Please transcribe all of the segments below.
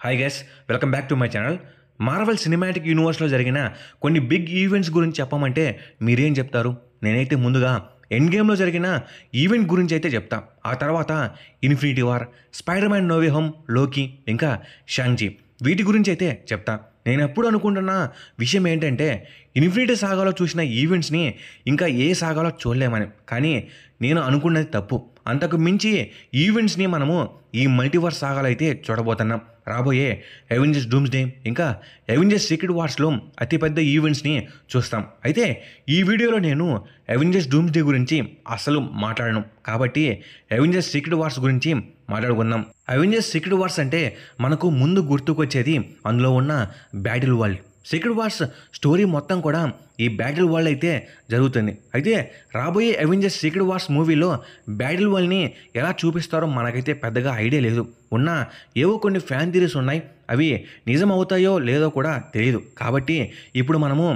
Hi guys, welcome back to my channel. Marvel Cinematic యూనివర్స్లో జరిగిన కొన్ని బిగ్ ఈవెంట్స్ గురించి చెప్పమంటే మీరేం చెప్తారు? నేనైతే ముందుగా ఎండ్ గేమ్లో జరిగిన ఈవెంట్ గురించి అయితే చెప్తా. ఆ తర్వాత Infinity War, Spider Man No Way Home, లోకి, ఇంకా షాంగ్-చి వీటి గురించి అయితే చెప్తా. నేను ఎప్పుడు అనుకుంటున్న విషయం ఏంటంటే ఇన్ఫినిటీ సాగాలో చూసిన ఈవెంట్స్ని ఇంకా ఏ సాగాలో చూడలేమని. కానీ నేను అనుకున్నది తప్పు. అంతకు మించి ఈవెంట్స్ని మనము ఈ మల్టీవర్స్ సాగాలో అయితే చూడబోతున్నాం. రాబోయే అవెంజర్స్ డూమ్స్డే ఇంకా అవెంజర్స్ సీక్రెట్ వార్స్లో అతిపెద్ద ఈవెంట్స్ని చూస్తాం. అయితే ఈ వీడియోలో నేను అవెంజర్స్ డూమ్స్డే గురించి అసలు మాట్లాడను కాబట్టి అవెంజర్స్ సీక్రెట్ వార్స్ గురించి మాట్లాడుకుందాం. అవెంజర్స్ సీక్రెట్ వార్స్ అంటే మనకు ముందు గుర్తుకొచ్చేది అందులో ఉన్న battle world. Secret wars story మొత్తం కూడా ఈ బ్యాటిల్ వరల్డ్ అయితే జరుగుతుంది. అయితే రాబోయే అవెంజర్స్ సీక్రెట్ వార్స్ మూవీలో బ్యాటిల్ వరల్డ్ని ఎలా చూపిస్తారో మనకైతే పెద్దగా ఐడియా లేదు. ఉన్న ఏవో కొన్ని ఫ్యాన్ థియరీస్ ఉన్నాయి, అవి నిజం అవుతాయో లేదో కూడా తెలియదు. కాబట్టి ఇప్పుడు మనము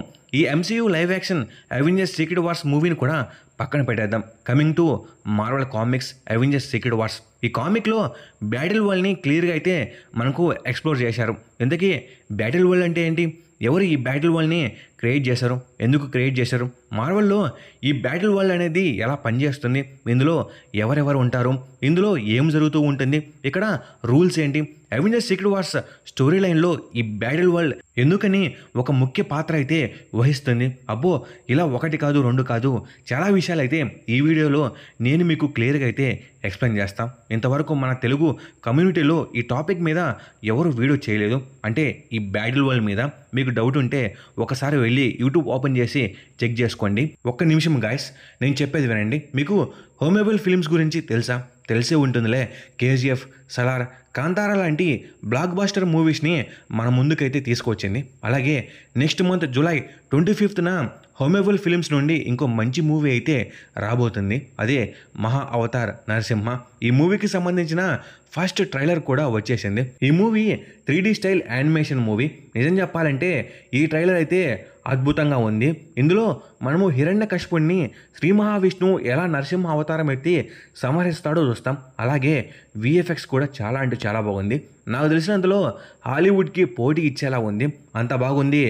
ఈ MCU live action Avengers secret wars మూవీని కూడా పక్కన పెట్టేద్దాం. Coming to Marvel comics Avengers secret wars. ఈ కామిక్లో బ్యాటిల్ వరల్డ్ని క్లియర్గా అయితే మనకు ఎక్స్ప్లోర్ చేశారు. ఇంతకీ బ్యాటిల్ వరల్డ్ అంటే ఏంటి? ఎవరు ఈ బ్యాటిల్ వరల్డ్ని క్రియేట్ చేశారు? ఎందుకు క్రియేట్ చేశారు? మార్వెల్లో ఈ బ్యాటిల్ వరల్డ్ అనేది ఎలా పనిచేస్తుంది? ఇందులో ఎవరెవరు ఉంటారు? ఇందులో ఏం జరుగుతూ ఉంటుంది? ఇక్కడ రూల్స్ ఏంటి? అవెంజర్స్ సీక్రెట్ వార్స్ స్టోరీ లైన్లో ఈ బ్యాటిల్ వరల్డ్ ఎందుకని ఒక ముఖ్య పాత్ర అయితే వహిస్తుంది? అబ్బో, ఇలా ఒకటి కాదు, రెండు కాదు, చాలా విషయాలు అయితే ఈ వీడియోలో నేను మీకు క్లియర్గా అయితే ఎక్స్ప్లెయిన్ చేస్తాం. ఇంతవరకు మన తెలుగు కమ్యూనిటీలో ఈ టాపిక్ మీద ఎవరు వీడియో చేయలేదు. అంటే ఈ బ్యాటిల్ వరల్డ్ మీద మీకు డౌట్ ఉంటే ఒకసారి వెళ్ళి యూట్యూబ్ ఓపెన్ చేసి చెక్ చేసుకోండి. ఒక్క నిమిషం గాయస్, నేను చెప్పేది వినండి. మీకు హోమేబుల్ ఫిల్మ్స్ గురించి తెలుసా? తెలిసే ఉంటుందిలే. కేజీఎఫ్, సలార్, కాంతారా లాంటి బ్లాక్ బాస్టర్ మూవీస్ని మన ముందుకైతే తీసుకొచ్చింది. అలాగే నెక్స్ట్ మంత్ జూలై 25న హోమేబుల్ ఫిల్మ్స్ నుండి ఇంకో మంచి మూవీ అయితే రాబోతుంది. అదే మహా అవతార్ నరసింహ. ఈ మూవీకి సంబంధించిన ఫస్ట్ ట్రైలర్ కూడా వచ్చేసింది. ఈ movie 3D style animation movie. నిజం చెప్పాలంటే ఈ ట్రైలర్ అయితే అద్భుతంగా ఉంది. ఇందులో మనము హిరణ్యకశిపుణ్ణి శ్రీ మహావిష్ణువు ఎలా నరసింహ అవతారం ఎత్తి సంహరిస్తాడో చూస్తాం. అలాగే విఎఫ్ఎక్స్ కూడా చాలా అంటే చాలా బాగుంది. నాకు తెలిసినంతలో హాలీవుడ్కి పోటీ ఇచ్చేలా ఉంది, అంత బాగుంది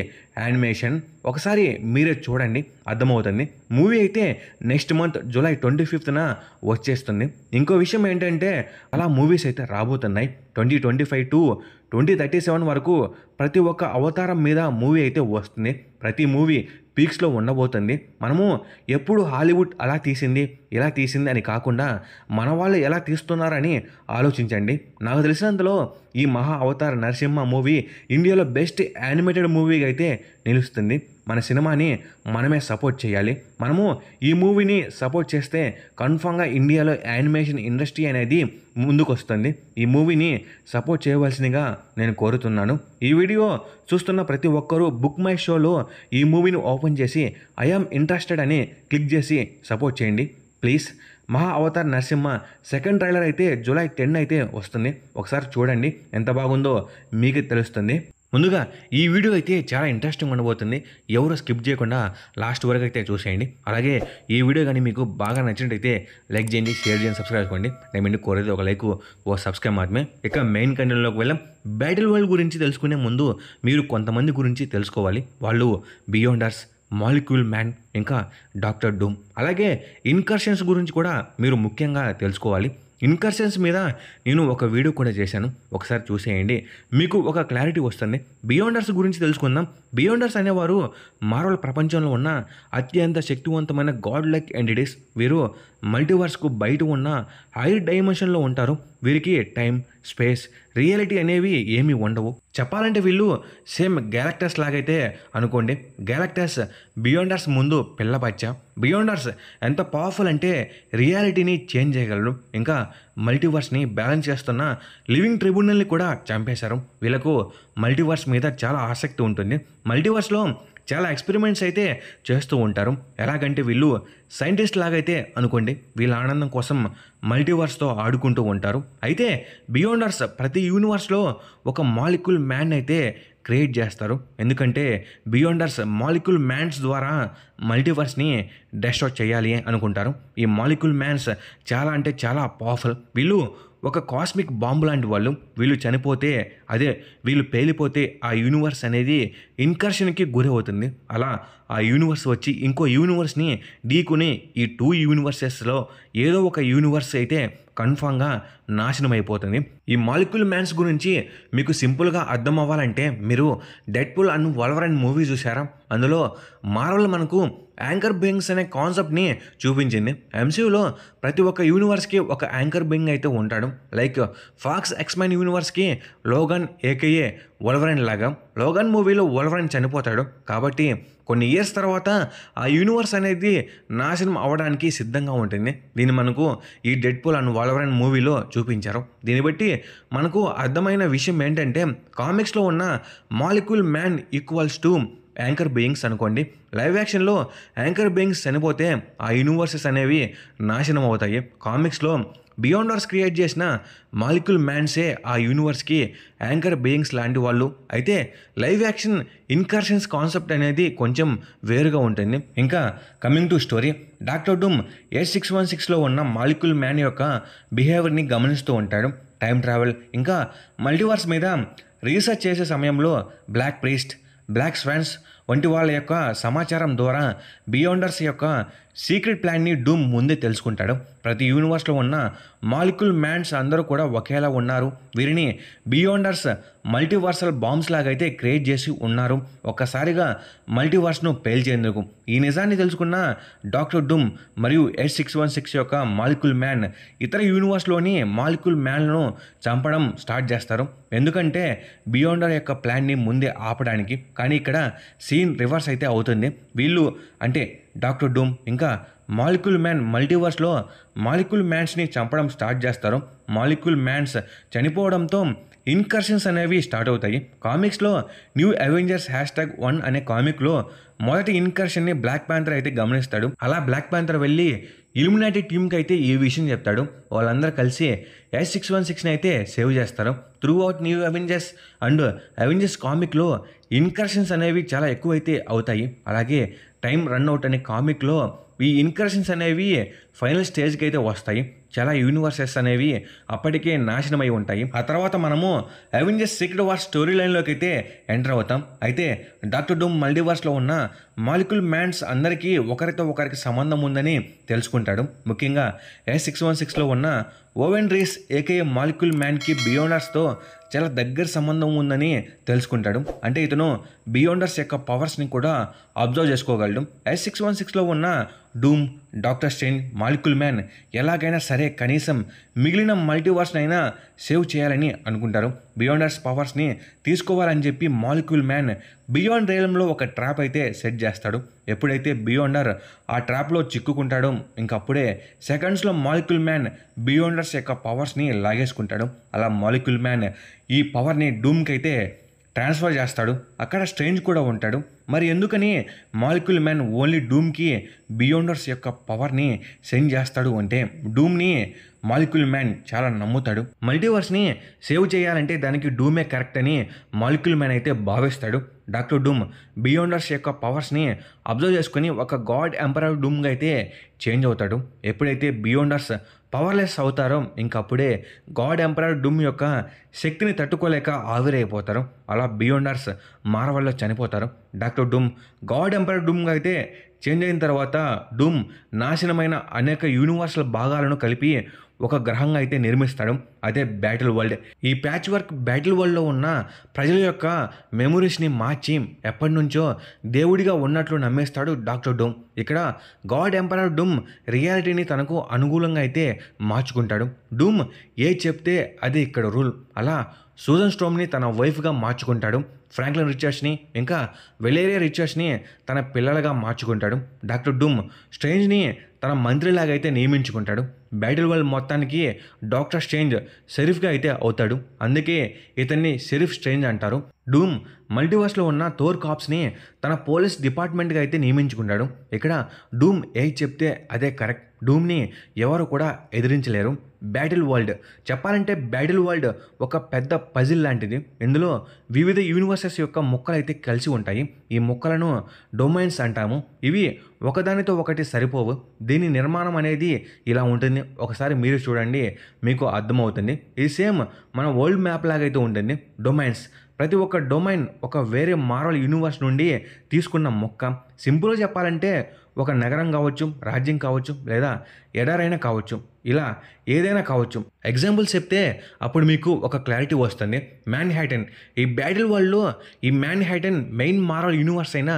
యానిమేషన్. ఒకసారి మీరే చూడండి, అర్థమవుతుంది. మూవీ అయితే నెక్స్ట్ మంత్ జూలై 25న వచ్చేస్తుంది. ఇంకో విషయం ఏంటంటే అలా మూవీస్ అయితే రాబోతున్నాయి. 2025 to 2037 వరకు ప్రతి ఒక్క అవతారం మీద మూవీ అయితే వస్తుంది. ప్రతి మూవీ పీక్స్లో ఉండబోతుంది. మనము ఎప్పుడు హాలీవుడ్ అలా తీసింది, ఇలా తీసింది అని కాకుండా మన వాళ్ళు ఎలా తీస్తున్నారని ఆలోచించండి. నాకు తెలిసినంతలో ఈ మహా అవతార్ నరసింహ మూవీ ఇండియాలో బెస్ట్ యానిమేటెడ్ మూవీగా అయితే నిలుస్తుంది. మన సినిమాని మనమే సపోర్ట్ చేయాలి. మనము ఈ మూవీని సపోర్ట్ చేస్తే కన్ఫామ్గా ఇండియాలో యానిమేషన్ ఇండస్ట్రీ అనేది ముందుకు వస్తుంది. ఈ మూవీని సపోర్ట్ చేయవలసిందిగా నేను కోరుతున్నాను. ఈ వీడియో చూస్తున్న ప్రతి ఒక్కరూ బుక్ మై షోలో ఈ మూవీని ఓపెన్ చేసి ఐ యామ్ ఇంట్రెస్టెడ్ అని క్లిక్ చేసి సపోర్ట్ చేయండి ప్లీజ్. మహా అవతార్ నరసింహ సెకండ్ ట్రైలర్ అయితే జూలై 10 అయితే వస్తుంది. ఒకసారి చూడండి, ఎంత బాగుందో మీకు తెలుస్తుంది. ముందుగా ఈ వీడియో అయితే చాలా ఇంట్రెస్టింగ్ ఉండబోతుంది. ఎవరు స్కిప్ చేయకుండా లాస్ట్ వరకు అయితే చూసేయండి. అలాగే ఈ వీడియో కానీ మీకు బాగా నచ్చినట్టయితే లైక్ చేయండి, షేర్ చేయండి, సబ్స్క్రైబ్ చేసుకోండి. నేను మీకు కోరేది ఒక లైక్, ఓ సబ్స్క్రైబ్ మాత్రమే. ఇక మెయిన్ కంటెంట్లోకి వెళ్ళాం. బ్యాటిల్ వరల్డ్ గురించి తెలుసుకునే ముందు మీరు కొంతమంది గురించి తెలుసుకోవాలి. వాళ్ళు బియాండర్స్, మాలిక్యూల్ మ్యాన్, ఇంకా డాక్టర్ డూమ్. అలాగే ఇన్కర్షన్స్ గురించి కూడా మీరు ముఖ్యంగా తెలుసుకోవాలి. ఇన్కర్షన్స్ మీద నేను ఒక వీడియో కూడా చేశాను, ఒకసారి చూసేయండి, మీకు ఒక క్లారిటీ వస్తుంది. బియాండర్స్ గురించి తెలుసుకుందాం. బియాండర్స్ అనేవారు మార్వెల్ ప్రపంచంలో ఉన్న అత్యంత శక్తివంతమైన గాడ్ లైక్ ఎంటిటీస్. వీరు మల్టీవర్స్కు బయట ఉన్న హైర్ డైమెన్షన్లో ఉంటారు. వీరికి టైం, స్పేస్, రియాలిటీ అనేవి ఏమీ ఉండవు. చెప్పాలంటే వీళ్ళు సేమ్ గ్యాలక్టస్ లాగైతే అనుకోండి. గ్యాలక్టస్ బియాండర్స్ ముందు పిల్లపచ్చ. బియాండర్స్ ఎంత పవర్ఫుల్ అంటే రియాలిటీని చేంజ్ చేయగలరు. ఇంకా మల్టీవర్స్ని బ్యాలెన్స్ చేస్తున్న లివింగ్ ట్రిబ్యునల్ని కూడా చంపేశారు. వీళ్ళకు మల్టీవర్స్ మీద చాలా ఆసక్తి ఉంటుంది. మల్టీవర్స్లో చాలా ఎక్స్పెరిమెంట్స్ అయితే చేస్తూ ఉంటారు. ఎలాగంటే వీళ్ళు సైంటిస్ట్ లాగైతే అనుకోండి. వీళ్ళ ఆనందం కోసం మల్టీవర్స్తో ఆడుకుంటూ ఉంటారు. అయితే బియాండర్స్ ప్రతి యూనివర్స్లో ఒక మాలిక్యూల్ మ్యాన్ అయితే క్రియేట్ చేస్తారు. ఎందుకంటే బియాండర్స్ మాలిక్యూల్ మ్యాన్స్ ద్వారా మల్టీవర్స్ని డెస్ట్రాయ్ చేయాలి అనుకుంటారు. ఈ మాలిక్యూల్ మ్యాన్స్ చాలా అంటే చాలా పవర్ఫుల్. వీళ్ళు ఒక కాస్మిక్ బాంబు లాంటి వాళ్ళు. వీళ్ళు చనిపోతే వీళ్ళు పేలిపోతే ఆ యూనివర్స్ అనేది ఇన్కర్షన్కి గురి అవుతుంది. అలా ఆ యూనివర్స్ వచ్చి ఇంకో యూనివర్స్ని ఢీకొని ఈ 2 యూనివర్సెస్లో ఏదో ఒక యూనివర్స్ అయితే కన్ఫామ్గా నాశనం అయిపోతుంది. ఈ మాలిక్యూల్ మ్యాన్స్ గురించి మీకు సింపుల్గా అర్థం అవ్వాలంటే మీరు డెడ్పూల్ అండ్ వోల్వరైన్ మూవీ చూసారా? అందులో మార్వెల్ మనకు యాంకర్ బీయింగ్స్ అనే కాన్సెప్ట్ని చూపించింది. ఎంసీయూలో ప్రతి ఒక్క యూనివర్స్కి ఒక యాంకర్ బీయింగ్ అయితే ఉంటాడు. లైక్ ఫాక్స్ ఎక్స్మెన్ యూనివర్స్కి లోగన్ ఏకేఏ వోల్వరైన్ లాగా. లోగన్ మూవీలో వోల్వరైన్ చనిపోతాడు కాబట్టి కొన్ని ఇయర్స్ తర్వాత ఆ యూనివర్స్ అనేది నాశనం అవ్వడానికి సిద్ధంగా ఉంటుంది. దీన్ని మనకు ఈ డెడ్పూల్ అండ్ వోల్వరైన్ మూవీలో చూపించారు. దీన్ని బట్టి మనకు అర్థమైన విషయం ఏంటంటే కామిక్స్లో ఉన్న Molecule man equals to anchor beings అనుకోండి. లైవ్ యాక్షన్లో యాంకర్ బీయింగ్స్ చనిపోతే ఆ యూనివర్సెస్ అనేవి నాశనం అవుతాయి. కామిక్స్లో బియాండర్స్ క్రియేట్ చేసిన మాలిక్యూల్ మ్యాన్సే ఆ యూనివర్స్కి యాంకర్ బీయింగ్స్ లాంటి వాళ్ళు. అయితే లైవ్ యాక్షన్ ఇన్కర్షన్స్ కాన్సెప్ట్ అనేది కొంచెం వేరుగా ఉంటుంది. ఇంకా coming to story, Doctor Doom A616లో ఉన్న మాలిక్యూల్ మ్యాన్ యొక్క బిహేవియర్ని గమనిస్తూ ఉంటాడు. టైం ట్రావెల్ ఇంకా మల్టీవర్స్ మీద రీసెర్చ్ చేసే సమయంలో బ్లాక్ ప్రీస్ట్, బ్లాక్ స్వాన్స్ వంటి వాళ్ళ యొక్క సమాచారం ద్వారా బియాండర్స్ యొక్క సీక్రెట్ ప్లాన్ని డూమ్ ముందే తెలుసుకుంటాడు. ప్రతి యూనివర్స్లో ఉన్న మాలిక్యూల్ మ్యాన్స్ అందరూ కూడా ఒకేలా ఉన్నారు. వీరిని బియాండర్స్ మల్టీవర్సల్ బాంబ్స్ లాగైతే క్రియేట్ చేసి ఉన్నారు, ఒక్కసారిగా మల్టీవర్స్ను పేల్చేందుకు. ఈ నిజాన్ని తెలుసుకున్న డాక్టర్ డూమ్ మరియు A616 యొక్క మాలిక్యూల్ మ్యాన్ ఇతర యూనివర్స్లోని మాలిక్యూల్ మ్యాన్లను చంపడం స్టార్ట్ చేస్తారు. ఎందుకంటే బియాండర్ యొక్క ప్లాన్ని ముందే ఆపడానికి. కానీ ఇక్కడ సీన్ రివర్స్ అయితే అవుతుంది. వీళ్ళు అంటే డాక్టర్ డూమ్ ఇంకా మాలిక్యూల్ మ్యాన్ మల్టీవర్స్లో మాలిక్యూల్ మ్యాన్స్ని చంపడం స్టార్ట్ చేస్తారు. మాలిక్యూల్ మ్యాన్స్ చనిపోవడంతో ఇన్కర్షన్స్ అనేవి స్టార్ట్ అవుతాయి. కామిక్స్లో న్యూ అవెంజర్స్ #1 అనే కామిక్లో మొదటి ఇన్కర్షన్ని బ్లాక్ ప్యాంథర్ అయితే గమనిస్తాడు. అలా బ్లాక్ ప్యాంథర్ వెళ్ళి ఇల్యూమినాటీ టీమ్కి అయితే ఈ విషయం చెప్తాడు. వాళ్ళందరూ కలిసి A616ని అయితే సేవ్ చేస్తారు. Throughout New Avengers and Avengers కామిక్లో ఇన్కర్షన్స్ అనేవి చాలా ఎక్కువైతే అవుతాయి. అలాగే టైం రన్ అవుట్ అనే కామిక్లో ఈ ఇన్కర్షన్స్ అనేవి ఫైనల్ స్టేజ్కి అయితే వస్తాయి. చాలా యూనివర్సెస్ అనేవి అప్పటికే నాశనమై ఉంటాయి. ఆ తర్వాత మనము అవెంజర్స్ సీక్రెట్ వార్ స్టోరీ లైన్లోకి అయితే ఎంటర్ అవుతాం. అయితే డాక్టర్ డూమ్ మల్టీవర్స్లో ఉన్న మాలిక్యూల్ మ్యాన్స్ అందరికీ ఒకరితో ఒకరికి సంబంధం ఉందని తెలుసుకుంటాడు. ముఖ్యంగా A616లో ఉన్న ఓవెన్ రీస్ ఏకే మాలిక్యూల్ మ్యాన్కి బియాండర్స్తో చాలా దగ్గర సంబంధం ఉందని తెలుసుకుంటాడు. అంటే ఇతను బియాండర్స్ యొక్క పవర్స్ని కూడా అబ్జర్వ్ చేసుకోగలడు. A616లో ఉన్న డూమ్, డాక్టర్ స్ట్రేంజ్, మాలిక్యూల్ మ్యాన్ ఎలాగైనా సరే కనీసం మిగిలిన మల్టీవర్స్నైనా సేవ్ చేయాలని అనుకుంటారు. బియాండర్స్ పవర్స్ని తీసుకోవాలని చెప్పి మాలిక్యూల్ మ్యాన్ బియాండ్ రియల్మ్లో ఒక ట్రాప్ అయితే సెట్ చేస్తాడు. ఎప్పుడైతే బియాండర్ ఆ ట్రాప్లో చిక్కుకుంటాడో ఇంకప్పుడే సెకండ్స్లో మాలిక్యూల్ మ్యాన్ బియాండర్స్ యొక్క పవర్స్ని లాగేసుకుంటాడు. అలా మాలిక్యూల్ మ్యాన్ ఈ పవర్ని డూమ్కి అయితే ట్రాన్స్ఫర్ చేస్తాడు. అక్కడ స్ట్రేంజ్ కూడా ఉంటాడు. మరి ఎందుకని మాలిక్యూల్ మ్యాన్ ఓన్లీ డూమ్కి బియాండర్స్ యొక్క పవర్ని సెండ్ చేస్తాడు అంటే డూమ్ని మాలిక్యూల్ మ్యాన్ చాలా నమ్ముతాడు. మల్టీవర్స్ని సేవ్ చేయాలంటే దానికి డూమే కరెక్ట్ అని మాలిక్యూల్ మ్యాన్ అయితే భావిస్తాడు. డాక్టర్ డూమ్ బియాండర్స్ యొక్క పవర్స్ని అబ్జర్వ్ చేసుకుని ఒక గాడ్ ఎంపరర్ డూమ్గా అయితే చేంజ్ అవుతాడు. ఎప్పుడైతే బియాండర్స్ పవర్లెస్ అవుతారో ఇంకప్పుడే గాడ్ ఎంపరర్ డూమ్ యొక్క శక్తిని తట్టుకోలేక ఆవిరైపోతారు. అలా బియాండర్స్ మార్వెల్లో చనిపోతారు. డాక్టర్ డూమ్ గాడ్ ఎంపరర్ డూమ్గా అయితే చేంజ్ అయిన తర్వాత డూమ్ నాశనమైన అనేక యూనివర్సల్ భాగాలను కలిపి ఒక గ్రహంగా అయితే నిర్మిస్తాడు. అదే బ్యాటిల్ వరల్డ్. ఈ ప్యాచ్ వర్క్ బ్యాటిల్ వరల్డ్లో ఉన్న ప్రజల యొక్క మెమొరీస్ని మార్చి ఎప్పటి నుంచో దేవుడిగా ఉన్నట్లు నమ్మేస్తాడు డాక్టర్ డూమ్. ఇక్కడ గాడ్ ఎంపరర్ డూమ్ రియాలిటీని తనకు అనుకూలంగా అయితే మార్చుకుంటాడు. డూమ్ ఏ చెప్తే అదే ఇక్కడ రూల్. అలా సూజన్ స్ట్రోమ్ని తన వైఫ్గా మార్చుకుంటాడు. ఫ్రాంక్లిన్ రిచర్డ్స్ని ఇంకా వెలేరియా రిచర్డ్స్ని తన పిల్లలుగా మార్చుకుంటాడు. డాక్టర్ డూమ్ స్ట్రేంజ్ని తన మంత్రిలాగా అయితే నియమించుకుంటాడు. బ్యాటిల్ వరల్డ్ మొత్తానికి డాక్టర్ స్ట్రేంజ్ షెరీఫ్గా అయితే అవుతాడు. అందుకే ఇతన్ని షెరీఫ్ స్ట్రేంజ్ అంటారు. డూమ్ మల్టీవర్స్లో ఉన్న థోర్ కాప్స్ని తన పోలీస్ డిపార్ట్మెంట్గా అయితే నియమించుకుంటాడు. ఇక్కడ డూమ్ ఏ చెప్తే అదే కరెక్ట్. డూమ్ని ఎవరు కూడా ఎదిరించలేరు. Battle World. చెప్పాలంటే బ్యాటిల్ వరల్డ్ ఒక పెద్ద పజిల్ లాంటిది. ఇందులో వివిధ యూనివర్సెస్ యొక్క ముక్కలైతే కలిసి ఉంటాయి. ఈ ముక్కలను డొమైన్స్ అంటాము. ఇవి ఒకదానితో ఒకటి సరిపోవు. దీని నిర్మాణం అనేది ఇలా ఉంటుంది. ఒకసారి మీరు చూడండి, మీకు అర్థమవుతుంది. ఇది సేమ్ మన వరల్డ్ మ్యాప్ లాగైతే ఉంటుంది. డొమైన్స్, ప్రతి ఒక్క డొమైన్ ఒక వేరే మార్వల్ యూనివర్స్ నుండి తీసుకున్న ముక్క. సింపుల్గా చెప్పాలంటే ఒక నగరం కావచ్చు, రాజ్యం కావచ్చు, లేదా ఎడారైనా కావచ్చు, ఇలా ఏదైనా కావచ్చు. ఎగ్జాంపుల్స్ చెప్తే అప్పుడు మీకు ఒక క్లారిటీ వస్తుంది. మ్యాన్హాటన్, ఈ బ్యాటిల్ వరల్డ్లో ఈ మ్యాన్హాటన్ మెయిన్ మార్వల్ యూనివర్స్ అయిన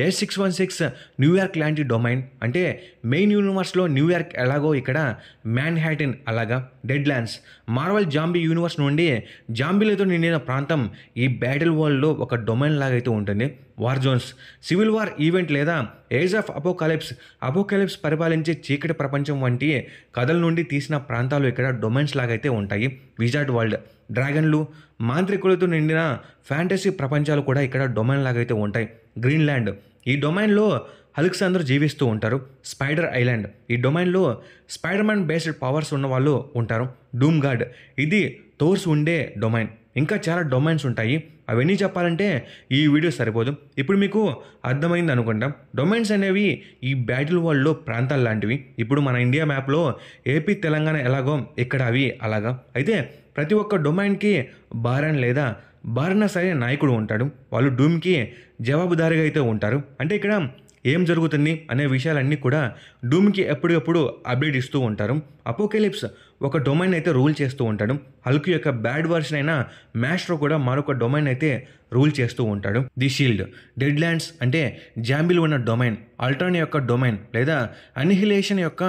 A616 న్యూయార్క్ లాంటి డొమైన్. అంటే మెయిన్ యూనివర్స్లో న్యూయార్క్ ఎలాగో ఇక్కడ మ్యాన్హాటన్ అలాగా. Dead lands, marvel zombie universe నుండి జాంబీలతో నిండిన ప్రాంతం ఈ బ్యాటిల్ వరల్డ్లో ఒక డొమైన్ లాగైతే ఉంటుంది. War Zones, Civil War event లేదా ఏజ్ ఆఫ్ అపోకాలిప్స్ పరిపాలించే చీకటి ప్రపంచం వంటి కథల నుండి తీసిన ప్రాంతాలు ఇక్కడ డొమైన్స్ లాగైతే ఉంటాయి. విజార్డ్ వరల్డ్, డ్రాగన్లు, మాంత్రికులతో నిండిన ఫ్యాంటసీ ప్రపంచాలు కూడా ఇక్కడ డొమైన్ లాగైతే ఉంటాయి. గ్రీన్లాండ్, ఈ డొమైన్లో హల్క్స్ అందరూ జీవిస్తూ ఉంటారు. స్పైడర్ ఐలాండ్, ఈ డొమైన్లో స్పైడర్ మ్యాన్ బేస్డ్ పవర్స్ ఉన్న వాళ్ళు ఉంటారు. డూమ్ గార్డ్, ఇది థోర్స్ ఉండే డొమైన్. ఇంకా చాలా డొమైన్స్ ఉంటాయి. అవన్నీ చెప్పాలంటే ఈ వీడియో సరిపోదు. ఇప్పుడు మీకు అర్థమైంది అనుకుంటాం. డొమైన్స్ అనేవి ఈ బ్యాటిల్ వరల్డ్లో ప్రాంతాలు లాంటివి. ఇప్పుడు మన ఇండియా మ్యాప్లో ఏపీ, తెలంగాణ ఎలాగో ఇక్కడ అవి అలాగా. అయితే ప్రతి ఒక్క డొమైన్కి బారన్ లేదా బారనస్ అనే నాయకుడు ఉంటాడు. వాళ్ళు డూమ్కి జవాబుదారీగా అయితే ఉంటారు. అంటే ఇక్కడ ఏం జరుగుతుంది అనే విషయాలన్నీ కూడా డూమ్కి ఎప్పటికప్పుడు అప్డేట్ ఇస్తూ ఉంటారు. అపోకాలిప్స్ ఒక డొమైన్ అయితే రూల్ చేస్తూ ఉంటాడు. హల్క్ యొక్క బ్యాడ్ వర్షన్ అయిన మ్యాస్ట్రో కూడా మరొక డొమైన్ అయితే రూల్ చేస్తూ ఉంటాడు. ది షీల్డ్, డెడ్ ల్యాండ్స్ అంటే జాంబీలు ఉన్న డొమైన్, అల్ట్రాన్ యొక్క డొమైన్ లేదా అనిహిలేషన్ యొక్క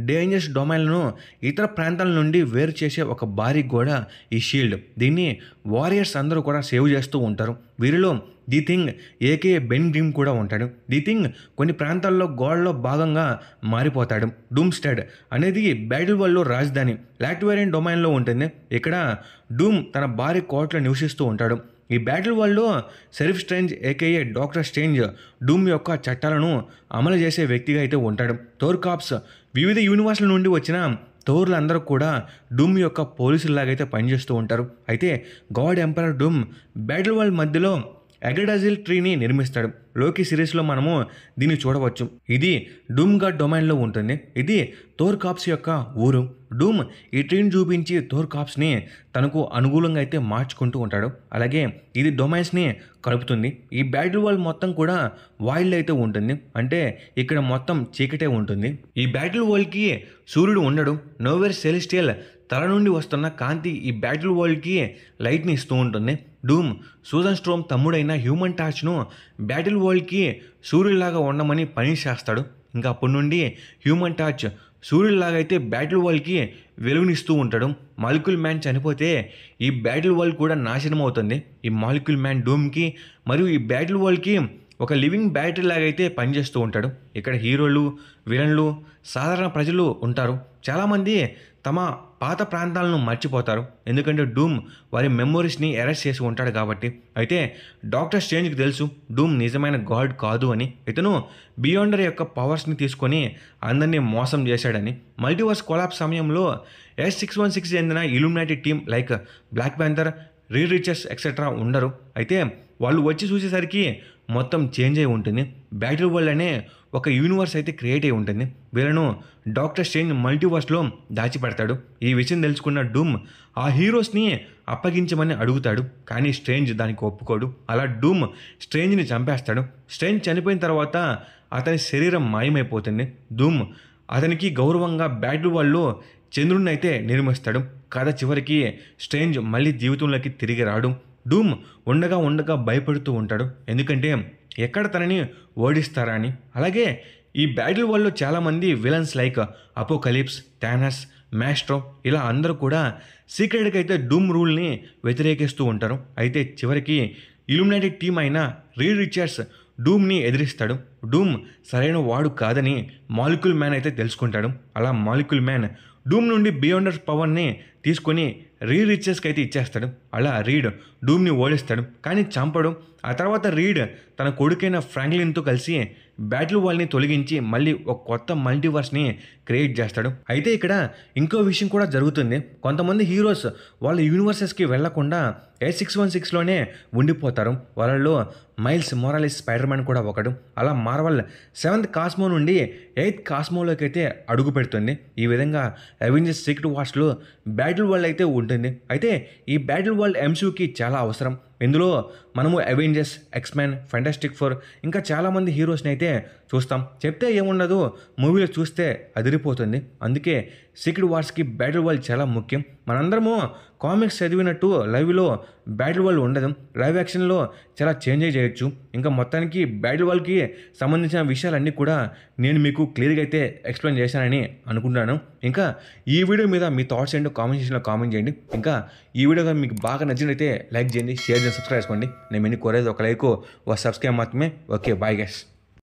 డేంజరస్ డొమైన్లను ఇతర ప్రాంతాల నుండి వేరు చేసే ఒక భారీ గోడ ఈ షీల్డ్. దీన్ని వారియర్స్ అందరూ కూడా సేవ్ చేస్తూ ఉంటారు. వీరిలో the thing AK Ben dream కూడా ఉంటాడు. ది థింగ్ కొన్ని ప్రాంతాల్లో గోడలో భాగంగా మారిపోతాడు. డూమ్స్టెడ్ అనేది బ్యాటిల్ వరల్డ్లో రాజధాని, లాక్ట్వేరియన్ డొమైన్లో ఉంటుంది. ఇక్కడ డూమ్ తన భారీ కోటలో నివసిస్తూ ఉంటాడు. ఈ బ్యాటిల్ వరల్డ్లో Sheriff Strange aka Doctor Strange Doom యొక్క చట్టాలను అమలు చేసే వ్యక్తిగా అయితే ఉంటాడు. థోర్ కాప్స్, వివిధ యూనివర్స్ల నుండి వచ్చిన థోర్లందరూ కూడా డూమ్ యొక్క పోలీసుల్లాగైతే పనిచేస్తూ ఉంటారు. అయితే గాడ్ ఎంపరర్ డూమ్ బ్యాటిల్ వరల్డ్ మధ్యలో అగ్రడాజిల్ ట్రీని నిర్మిస్తాడు. లోకి సిరీస్లో మనము దీన్ని చూడవచ్చు. ఇది డూమ్ గాడ్ డొమైన్లో ఉంటుంది. ఇది థోర్ కాప్స్ యొక్క ఊరు. డూమ్ ఈ ట్రీని చూపించి థోర్ కాప్స్ని తనకు అనుకూలంగా అయితే మార్చుకుంటూ ఉంటాడు. అలాగే ఇది డొమైన్స్ని కలుపుతుంది. ఈ బ్యాటిల్ వరల్డ్ మొత్తం కూడా వైల్డ్ అయితే ఉంటుంది. అంటే ఇక్కడ మొత్తం చీకటే ఉంటుంది. ఈ బ్యాటిల్ వరల్డ్కి సూర్యుడు ఉండడు. నోవేర్ సెలెస్టియల్ తల నుండి వస్తున్న కాంతి ఈ బ్యాటిల్ వరల్డ్కి లైట్ని ఇస్తూ ఉంటుంది. డూమ్ సూజన్ స్ట్రోమ్ తమ్ముడైన హ్యూమన్ టార్చ్ను బ్యాటిల్ వరల్డ్కి సూర్యుడిలాగా ఉండమని పని చేస్తాడు. ఇంకా అప్పటి నుండి హ్యూమన్ టార్చ్ సూర్యుడిలాగా అయితే బ్యాటిల్ వరల్డ్కి వెలుగునిస్తూ ఉంటాడు. మాలిక్యూల్ మ్యాన్ చనిపోతే ఈ బ్యాటిల్ వరల్డ్ కూడా నాశనం అవుతుంది. ఈ మాలిక్యూల్ మ్యాన్ డూమ్కి మరియు ఈ బ్యాటిల్ వరల్డ్కి ఒక లివింగ్ బ్యాటరీ లాగైతే పనిచేస్తూ ఉంటాడు. ఇక్కడ హీరోలు, విలన్లు, సాధారణ ప్రజలు ఉంటారు. చాలామంది తమ పాత ప్రాంతాలను మర్చిపోతారు. ఎందుకంటే డూమ్ వారి మెమోరీస్ని ఎరెస్ట్ చేసి ఉంటాడు కాబట్టి. అయితే డాక్టర్ స్ట్రేంజ్కి తెలుసు డూమ్ నిజమైన గాడ్ కాదు అని. ఇతను బియాండర్ యొక్క పవర్స్ని తీసుకొని అందరినీ మోసం చేశాడని. మల్టీవర్స్ కొలాప్స్ సమయంలో S616 చెందిన Illuminati team like Black Panther, Reed Richards etcetera ఉండరు. అయితే వాళ్ళు వచ్చి చూసేసరికి మొత్తం చేంజ్ అయి ఉంటుంది. బ్యాటిల్ వరల్డ్ అనే ఒక యూనివర్స్ అయితే క్రియేట్ అయి ఉంటుంది. వీళ్ళను డాక్టర్ స్ట్రేంజ్ మల్టీవర్స్లో దాచిపెడతాడు. ఈ విషయం తెలుసుకున్న డూమ్ ఆ హీరోస్ని అప్పగించమని అడుగుతాడు. కానీ స్ట్రేంజ్ దానికి ఒప్పుకోడు. అలా డూమ్ స్ట్రేంజ్ని చంపేస్తాడు. స్ట్రేంజ్ చనిపోయిన తర్వాత అతని శరీరం మాయమైపోతుంది. డూమ్ అతనికి గౌరవంగా బ్యాటిల్ వరల్డ్లో చంద్రుడిని అయితే నిర్మిస్తాడు. కథ చివరికి స్ట్రేంజ్ మళ్ళీ జీవితంలోకి తిరిగి రాడు. డూమ్ ఉండగా భయపడుతూ ఉంటాడు. ఎందుకంటే ఎక్కడ తనని ఓడిస్తారా అని. అలాగే ఈ బ్యాటిల్ వరల్డ్లో చాలామంది villains like Apocalypse, Thanos, Maestro ఇలా అందరూ కూడా సీక్రెట్గా అయితే డూమ్ రూల్ని వ్యతిరేకిస్తూ ఉంటారు. అయితే చివరికి ఇల్యూమినాటి టీం అయిన రీడ్ రిచర్డ్స్ డూమ్ని ఎదిరిస్తాడు. డూమ్ సరైన వాడు కాదని మాలిక్యూల్ మ్యాన్ అయితే తెలుసుకుంటాడు. అలా మాలిక్యూల్ మ్యాన్ డూమ్ నుండి బియాండర్ పవర్ని తీసుకొని రీడ్ రిచర్స్కి అయితే ఇచ్చేస్తాడు. అలా రీడ్ డూమ్ని ఓడిస్తాడు, కానీ చంపడు. ఆ తర్వాత రీడ్ తన కొడుకైన ఫ్రాంక్లిన్తో కలిసి బ్యాటిల్ వరల్డ్ని తొలగించి మళ్ళీ ఒక కొత్త మల్టీవర్స్ని క్రియేట్ చేస్తాడు. అయితే ఇక్కడ ఇంకో విషయం కూడా జరుగుతుంది. కొంతమంది హీరోస్ వాళ్ళ యూనివర్సెస్కి వెళ్లకుండా A616లోనే ఉండిపోతారు. వాళ్ళలో మైల్స్ మొరాలిస్ స్పైడర్ మ్యాన్ కూడా ఒకడు. అలా మార్వల్ 7th కాస్మో నుండి 8th కాస్మోలోకి అయితే అడుగు పెడుతుంది. ఈ విధంగా అవెంజర్స్ సీక్రెట్ వార్స్లో బ్యాటిల్ వరల్డ్ అయితే ఉంటుంది. అయితే ఈ బ్యాటిల్ వరల్డ్ MCUకి చాలా అవసరం. ఇందులో మనము అవెంజర్స్, ఎక్స్మెన్, ఫెంటాస్టిక్ ఫోర్ ఇంకా చాలామంది హీరోస్ని అయితే చూస్తాం. చెప్తే ఏముండదు, మూవీలో చూస్తే అదిరిపోతుంది. అందుకే సీక్రెట్ వార్స్కి బ్యాటిల్ వరల్డ్ చాలా ముఖ్యం. మనందరము కామిక్స్ చదివినట్టు లైవ్లో బ్యాటిల్ వరల్డ్ ఉండదు. లైవ్ యాక్షన్లో చాలా చేంజ్ చేయొచ్చు. ఇంకా మొత్తానికి బ్యాటిల్ వరల్డ్కి సంబంధించిన విషయాలన్నీ కూడా నేను మీకు క్లియర్గా అయితే ఎక్స్ప్లెయిన్ చేశానని అనుకుంటున్నాను. ఇంకా ఈ వీడియో మీద మీ థాట్స్ ఏంటో కామెంట్ సెక్షన్లో కామెంట్ చేయండి. ఇంకా ఈ వీడియో కానీ మీకు బాగా నచ్చినట్లయితే లైక్ చేయండి, షేర్ చేయండి, సబ్స్క్రైబ్ చేసుకోండి. నేను ఎన్ని కోరేది ఒక లైక్, ఒక సబ్స్క్రైబ్ మాత్రమే. Okay, bye guys.